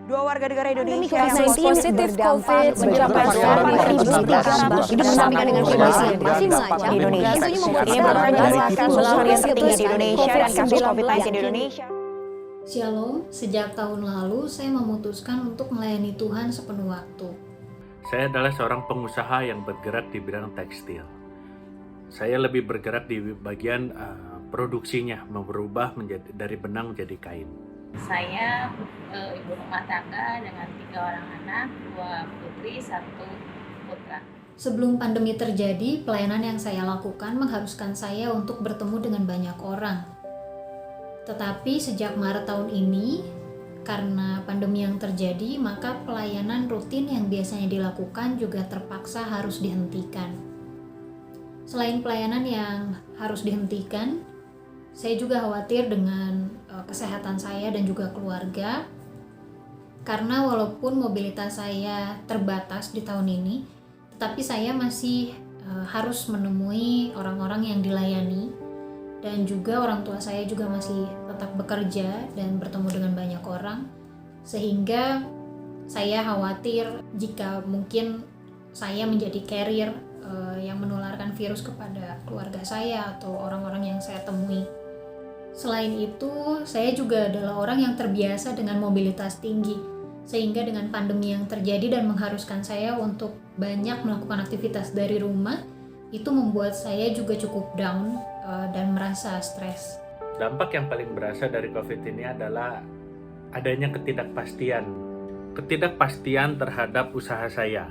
Dua warga negara Indonesia yang positif COVID mencapai 8.300 bersampingan dengan kondisi yang masih melacak di Indonesia. Tentunya membuat Ini kita merupakan berdasar kasus harian tertinggi di Indonesia dan kasus COVID-19 COVID-19 di Indonesia. Shalom, sejak tahun lalu saya memutuskan untuk melayani Tuhan sepenuh waktu. Saya adalah seorang pengusaha yang bergerak di bidang tekstil. Saya lebih bergerak di bagian produksinya, merubah dari benang menjadi kain. Saya ibu rumah tangga dengan 3 orang anak, 2 putri, 1 putra. Sebelum pandemi terjadi, pelayanan yang saya lakukan mengharuskan saya untuk bertemu dengan banyak orang. Tetapi sejak Maret tahun ini, karena pandemi yang terjadi, maka pelayanan rutin yang biasanya dilakukan juga terpaksa harus dihentikan. Selain pelayanan yang harus dihentikan, saya juga khawatir dengan kesehatan saya dan juga keluarga. Karena walaupun mobilitas saya terbatas di tahun ini, tetapi saya masih harus menemui orang-orang yang dilayani. Dan juga orang tua saya juga masih tetap bekerja dan bertemu dengan banyak orang. Sehingga saya khawatir jika mungkin saya menjadi carrier yang menularkan virus kepada keluarga saya atau orang-orang yang saya temui. Selain itu, saya juga adalah orang yang terbiasa dengan mobilitas tinggi, sehingga dengan pandemi yang terjadi dan mengharuskan saya untuk banyak melakukan aktivitas dari rumah, itu membuat saya juga cukup down dan merasa stres. Dampak yang paling berasa dari COVID ini adalah adanya ketidakpastian terhadap usaha saya.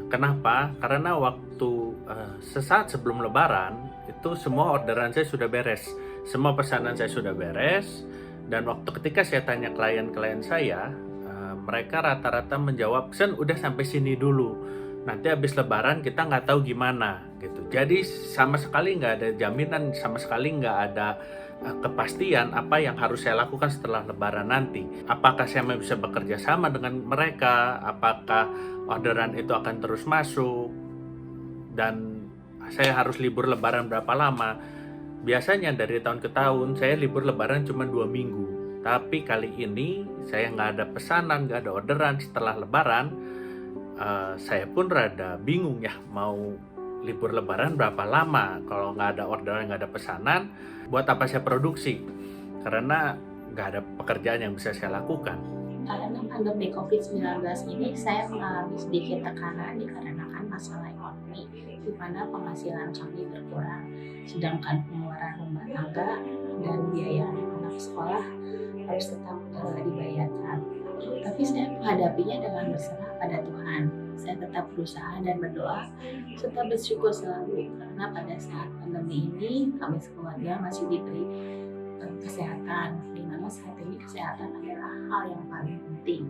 Kenapa? Karena waktu sesaat sebelum Lebaran, itu semua orderan saya sudah beres. Semua pesanan saya sudah beres, dan waktu ketika saya tanya klien-klien saya, mereka rata-rata menjawab, "Sen, udah sampai sini dulu. Nanti habis Lebaran kita nggak tahu gimana." Gitu. Jadi sama sekali nggak ada jaminan, sama sekali nggak ada kepastian apa yang harus saya lakukan setelah Lebaran nanti. Apakah saya bisa bekerja sama dengan mereka? Apakah orderan itu akan terus masuk? Dan saya harus libur Lebaran berapa lama? Biasanya dari tahun ke tahun saya libur Lebaran cuma 2 minggu. Tapi kali ini saya nggak ada pesanan, nggak ada orderan setelah Lebaran. Saya pun rada bingung ya, mau libur Lebaran berapa lama kalau nggak ada orderan, nggak ada pesanan. Buat apa saya produksi? Karena nggak ada pekerjaan yang bisa saya lakukan. Karena pandemi COVID-19 ini saya mengalami sedikit tekanan dikarenakan masalah ekonomi, di mana penghasilan kami berkurang, sedangkan pengeluaran rumah tangga dan biaya anak sekolah harus tetap dibayarkan. Tapi saya menghadapinya dengan berserah pada Tuhan. Saya tetap berusaha dan berdoa, serta bersyukur selalu karena pada saat pandemi ini kami sekeluarga masih diberi kesehatan, di mana saat ini kesehatan adalah hal yang paling penting.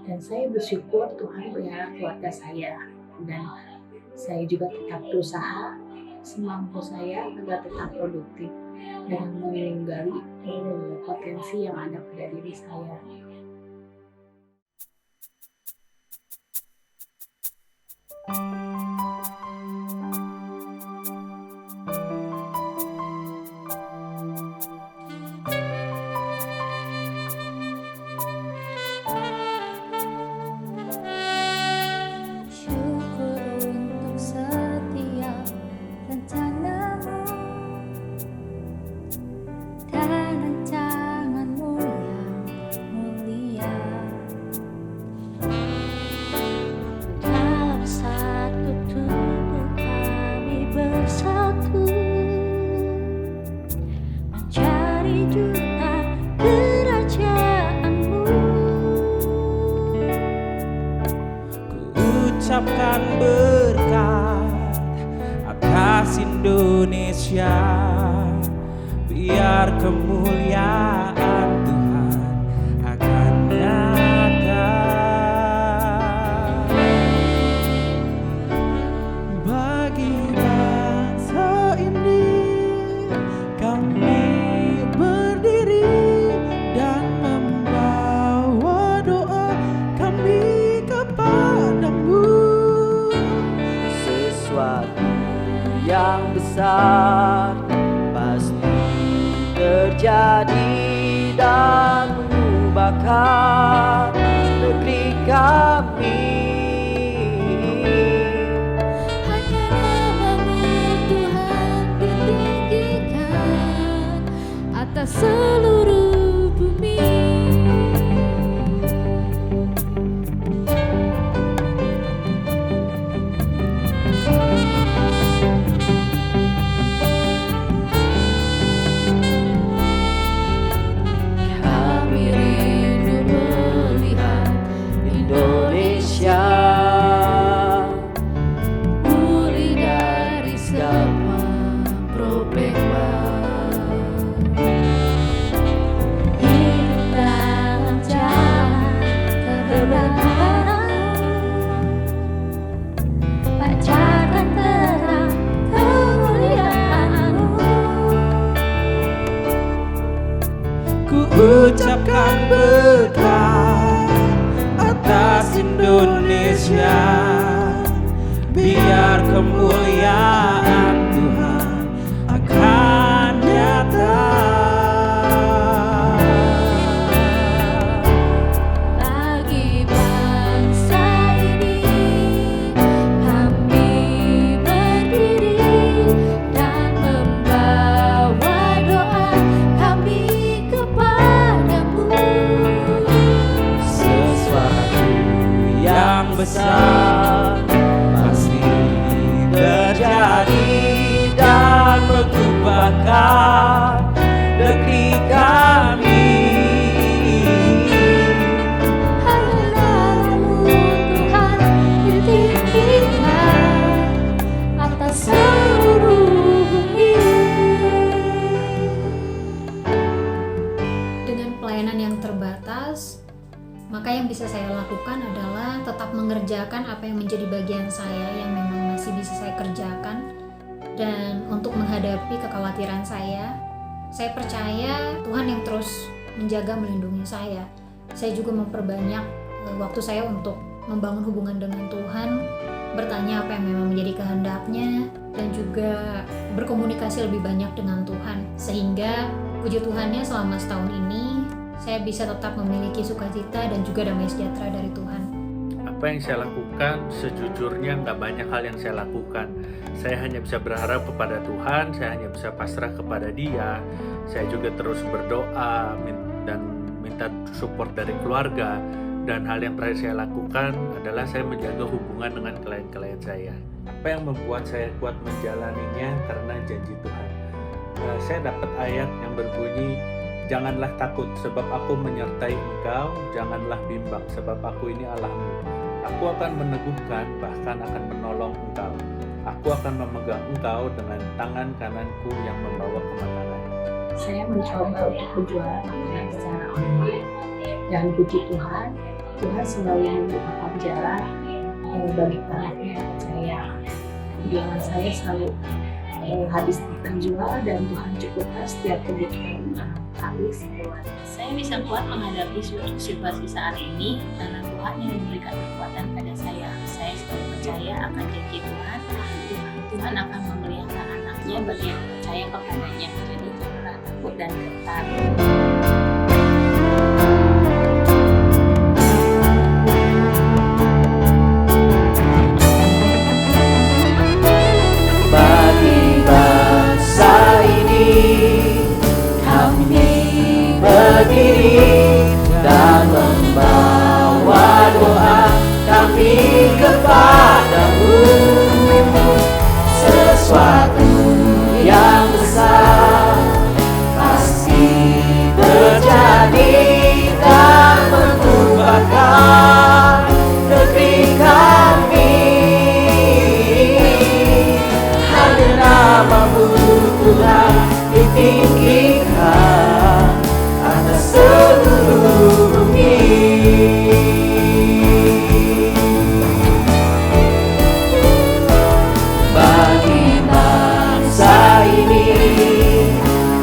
Dan saya bersyukur Tuhan pelihara keluarga saya, dan saya juga tetap berusaha semampu saya agar tetap produktif dan menggali potensi yang ada pada diri saya. Ucapkan berkat atas Indonesia, biar kemuliaan Tuhan akan nyata. Bagi bangsa ini kami berdiri dan membawa doa kami kepadamu. Sesuatu yang besar pasti terjadi dan mengubahkan seluruh bumi. Kami rindu melihat Indonesia pulih dari segala problema. Hidup dalam jalan kebenaran, pancarkan terang kemuliaan-Mu. Ku ucapkan berkat atas Indonesia, biar kemuliaan Tuhan akan nyata. Bagi bangsa ini kami berdiri dan membawa doa kami kepadamu. Sesuatu yang besar pasti terjadi dan mengubahkan negeri kami. Haleluya, Tuhan ditinggikan atas seluruh bumi. Dengan pelayanan yang terbatas, maka yang bisa saya lakukan adalah tetap mengerjakan apa yang menjadi bagian saya yang memang masih bisa saya kerjakan. Dan untuk menghadapi kekhawatiran saya percaya Tuhan yang terus menjaga melindungi saya. Saya juga memperbanyak waktu saya untuk membangun hubungan dengan Tuhan, bertanya apa yang memang menjadi kehendaknya, dan juga berkomunikasi lebih banyak dengan Tuhan. Sehingga puji Tuhannya selama setahun ini saya bisa tetap memiliki sukacita dan juga damai sejahtera dari Tuhan. Apa yang saya lakukan, sejujurnya nggak banyak hal yang saya lakukan. Saya hanya bisa berharap kepada Tuhan, saya hanya bisa pasrah kepada Dia. Saya juga terus berdoa dan minta support dari keluarga. Dan hal yang terakhir saya lakukan adalah saya menjaga hubungan dengan klien-klien saya. Apa yang membuat saya kuat menjalaninya? Karena janji Tuhan. Saya dapat ayat yang berbunyi, janganlah takut sebab aku menyertai engkau, janganlah bimbang sebab aku ini Allahmu. Aku akan meneguhkan, bahkan akan menolong engkau. Aku akan memegang engkau dengan tangan kananku yang membawa kemenangan. Saya mencoba untuk berjualan makanan secara online, dan puji Tuhan, Tuhan selalu membukakan jalan bagi anaknya yang percaya. Jualan saya selalu habis terjual dan Tuhan cukupkan setiap kebutuhan habis. Saya bisa kuat menghadapi situasi saat ini karena Tuhan yang memberikan kekuatan pada saya. Saya selalu percaya akan janji Tuhan. Tuhan akan memelihara anaknya bagi yang percaya kepadanya. Jadi janganlah takut dan gentar. Bagi bangsa ini kami berdiri dan membawa doa kami kepadamu. Sesuatu yang besar pasti terjadi dan mengubahkan negeri kami. Hanya nama-Mu Tuhan ditinggikan atas seluruh bumi. Bagi bangsa ini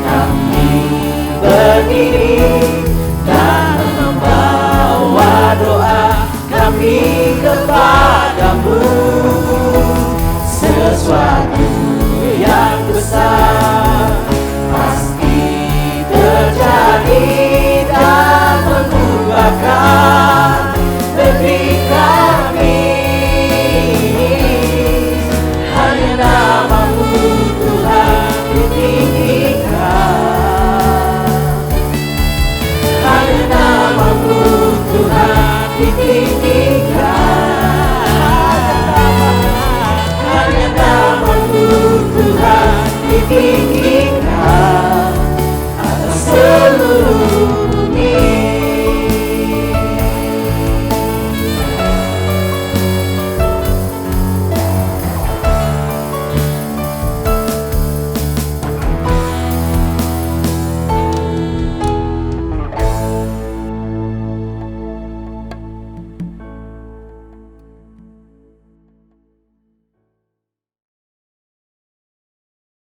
kami berdiri dan membawa doa kami kepadamu.